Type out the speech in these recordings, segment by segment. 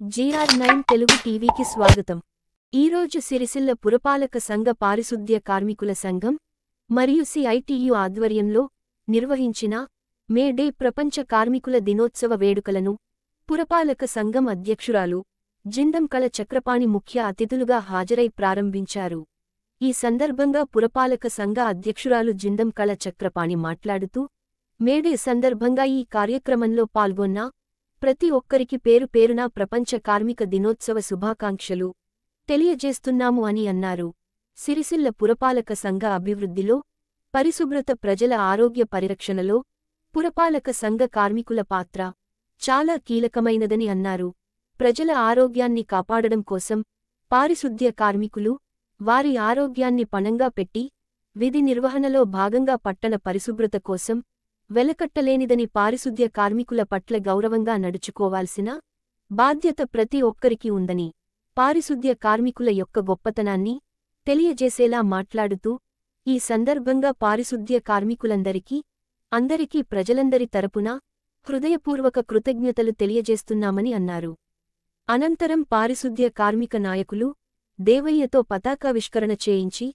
GR9 Telugu టీవీకి స్వాగతం. ఈరోజు సిరిసిల్ల పురపాలక సంఘ పారిశుద్ధ్య కార్మికుల సంఘం మరియు CITU ఆధ్వర్యంలో నిర్వహించిన మే డే ప్రపంచ కార్మికుల దినోత్సవ వేడుకలను పురపాలక సంఘం అధ్యక్షురాలు జిందంకళ చక్రపాణి ముఖ్య అతిథులుగా హాజరై ప్రారంభించారు. ఈ సందర్భంగా పురపాలక సంఘ అధ్యక్షురాలు జిందంకళ చక్రపాణి మాట్లాడుతూ, మేడే సందర్భంగా ఈ కార్యక్రమంలో పాల్గొన్న ప్రతి ఒక్కరికి పేరు పేరున ప్రపంచ కార్మిక దినోత్సవ శుభాకాంక్షలు తెలియజేస్తున్నాము అని అన్నారు. సిరిసిల్ల పురపాలక సంఘ అభివృద్ధిలో, పరిశుభ్రత, ప్రజల ఆరోగ్య పరిరక్షణలో పురపాలక సంఘ కార్మికుల పాత్ర చాలా కీలకమైనదని అన్నారు. ప్రజల ఆరోగ్యాన్ని కాపాడడం కోసం పారిశుద్ధ్య కార్మికులు వారి ఆరోగ్యాన్ని పణంగా పెట్టి విధి నిర్వహణలో భాగంగా పట్టణ పరిశుభ్రత కోసం వెలకట్టలేనిదని, పారిశుద్ధ్య కార్మికుల పట్ల గౌరవంగా నడుచుకోవాల్సిన బాధ్యత ప్రతి ఒక్కరికి ఉందని, పారిశుద్ధ్య కార్మికుల యొక్క గొప్పతనాన్ని తెలియజేసేలా మాట్లాడుతూ, ఈ సందర్భంగా పారిశుద్ధ్య కార్మికులందరికీ ప్రజలందరి తరపున హృదయపూర్వక కృతజ్ఞతలు తెలియజేస్తున్నామని అన్నారు. అనంతరం పారిశుద్ధ్య కార్మిక నాయకులు దేవయ్యతో పతాకావిష్కరణ చేయించి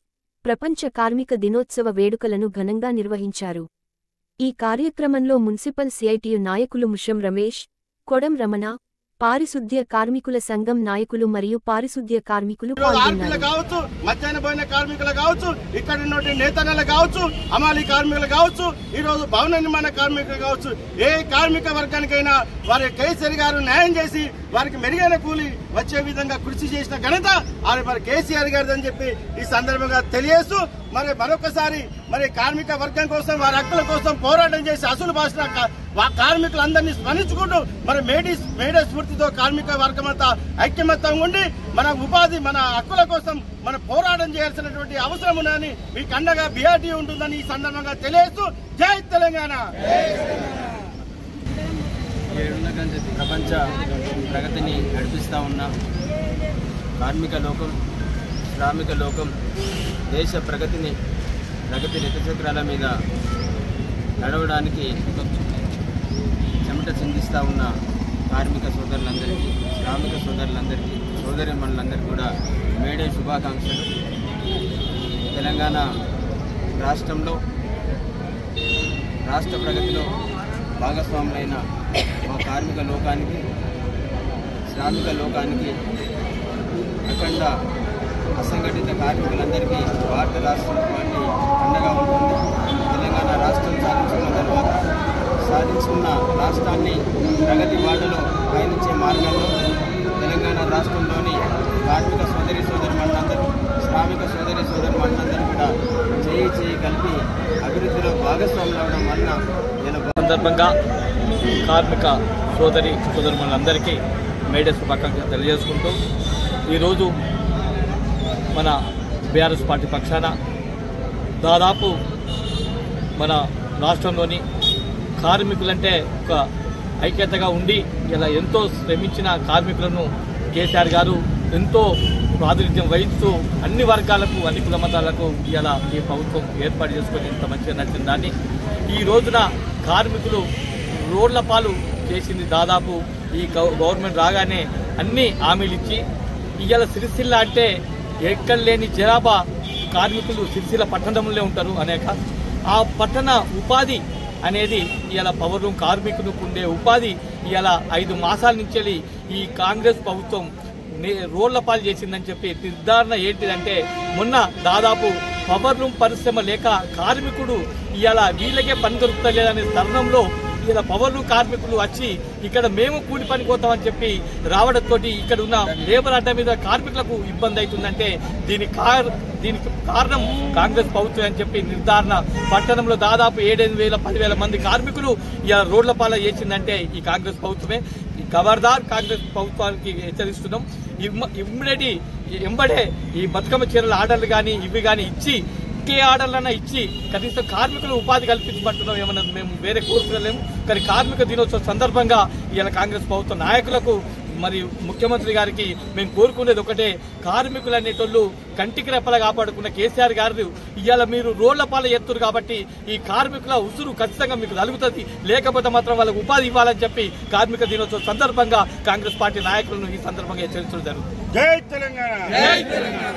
ప్రపంచ కార్మిక దినోత్సవ వేడుకలను ఘనంగా నిర్వహించారు. ఈ కార్యక్రమంలో మున్సిపల్ CITU నాయకులు ముషం రమేష్, కొడం రమణ, పారిశుద్ధ్య కార్మికుల సంఘం నాయకులు మరియు పారిశుద్ధ్య కార్మికులు కావచ్చు, మధ్యాహ్న భోజన కార్మికులు కావచ్చు, ఇక్కడ ఉన్నటువంటి నేతన్నలు కావచ్చు, అమాలి కార్మికులు కావచ్చు, ఈ రోజు భవన నిర్మాణ కార్మికులు కావచ్చు, ఏ కార్మిక వర్గానికైనా వారి కేసీఆర్ గారు న్యాయం చేసి వారికి మెరుగైన కూలి వచ్చే విధంగా కృషి చేసిన ఘనత మరి కేసీఆర్ గారిది అని చెప్పి ఈ సందర్భంగా తెలియజేస్తూ, మరి మరొకసారి మరి కార్మిక వర్గం కోసం, వారి హక్కుల కోసం పోరాటం చేసి అసలు భాష కార్మికులందరినీ స్మరించుకుంటూ మరి మేడే స్ఫూర్తితో కార్మిక వర్గమంతా ఐక్యమత్యంగా ఉండి మన ఉపాధి, మన హక్కుల కోసం మన పోరాటం చేయాల్సినటువంటి అవసరం ఉందని మీకు అండగా BRT ఉంటుందని ఈ సందర్భంగా తెలియజేస్తూ, జై తెలంగాణ. ప్రపంచ ప్రగతిని నడిపిస్తా ఉన్న కార్మిక లోకం, శ్రామిక లోకం దేశ ప్రగతి రథచక్రాల మీద నడవడానికి చెమట చిందిస్తూ ఉన్న కార్మిక సోదరులందరికీ, శ్రామిక సోదరులందరికీ, సోదరిమణులందరికీ కూడా మేడే శుభాకాంక్షలు. తెలంగాణ రాష్ట్రంలో రాష్ట్ర ప్రగతిలో భాగస్వాములైన మా కార్మిక లోకానికి, శ్రామిక లోకానికి, అఖండ అసంఘటిత కార్మికులందరికీ భారత రాష్ట్రం పార్టీ అండగా ఉంటుంది. తెలంగాణ రాష్ట్రం సాధించుకున్న రాష్ట్రాన్ని ప్రగతి బాటలో పయనించే మార్గంలో తెలంగాణ రాష్ట్రంలోని కార్మిక సోదరిమణులందరూ, శ్రామిక సోదరిమణులందరూ కూడా చేయి కలిపి అభివృద్ధిలో భాగస్వాములు అవడం వలన సందర్భంగా కార్మిక సోదరిమణులందరికీ మేడే శుభాకాంక్షలు తెలియజేసుకుంటూ, ఈరోజు మన BRS పార్టీ పక్షాన దాదాపు మన రాష్ట్రంలోని కార్మికులంటే ఒక ఐక్యతగా ఉండి ఇలా ఎంతో శ్రమించిన కార్మికులను కేసీఆర్ గారు ఎంతో ప్రాతినిధ్యం వహిస్తూ అన్ని వర్గాలకు, అన్ని కుల మతాలకు ఇలా ఈ ప్రభుత్వం ఏర్పాటు చేసుకొని ఇంత మంచిగా నచ్చిన దాన్ని ఈ రోజున కార్మికులు రోడ్ల పాలు చేసింది. దాదాపు ఈ గవర్నమెంట్ రాగానే అన్ని హామీలు ఇచ్చి ఇవాళ సిరిసిల్ల అంటే ఎక్కడ లేని జనాభా కార్మికులు సిరిసిల్ల పట్టణంలో ఉంటారు. అనేక ఆ పట్టణ ఉపాధి అనేది ఇవాళ పవర్ రూమ్ కార్మికులకు ఉండే ఉపాధి ఇవాళ 5 మాసాల నుంచి ఈ కాంగ్రెస్ ప్రభుత్వం రోడ్ల పాలు చేసిందని చెప్పి నిర్ధారణ ఏంటిదంటే, మొన్న దాదాపు పవర్ రూమ్ పరిశ్రమ లేక కార్మికుడు ఇవాళ వీళ్ళకే పని దొరుకుతలేదనే తరుణంలో ఇలా పవర్ రూమ్ కార్మికులు వచ్చి ఇక్కడ మేము కూలి పని పోతామని చెప్పి రావడంతో ఇక్కడ ఉన్న లేబర్ అడ్డ మీద కార్మికులకు ఇబ్బంది అవుతుందంటే దీనికి కారణం కాంగ్రెస్ ప్రభుత్వం అని చెప్పి నిర్ధారణ. పట్టణంలో దాదాపు 7,000-10,000 మంది కార్మికులు ఇలా రోడ్ల పాల చేసిందంటే ఈ కాంగ్రెస్ ప్రభుత్వమే. ఈ ఖబర్దార్ కాంగ్రెస్ ప్రభుత్వానికి హెచ్చరిస్తున్నాం. ఎంబడే ఈ బతుకమ్మ చీరల ఆర్డర్లు కానీ ఇవి కానీ ఇచ్చి, ఇంకే ఆర్డర్లన్నా ఇచ్చి కనీసం కార్మికులు ఉపాధి కల్పించమంటున్నాం. ఏమన్నా మేము వేరే కోరుకోలేము. కానీ కార్మిక దినోత్సవం సందర్భంగా ఇలా కాంగ్రెస్ ప్రభుత్వ నాయకులకు మరి ముఖ్యమంత్రి గారికి మేము కోరుకునేది ఒకటే, కార్మికులనేటోళ్ళు కంటికి రెప్పలా కాపాడుకున్న కేసీఆర్ గారు ఇవాళ మీరు రోడ్ల పాలు ఎత్తురు కాబట్టి ఈ కార్మికుల ఉసురు ఖచ్చితంగా మీకు తగులుతుంది, లేకపోతే మాత్రం వాళ్ళకు ఉపాధి ఇవ్వాలని చెప్పి కార్మిక దినోత్సవం సందర్భంగా కాంగ్రెస్ పార్టీ నాయకులను ఈ సందర్భంగా హెచ్చరించడం జరుగుతుంది. జై తెలంగాణ.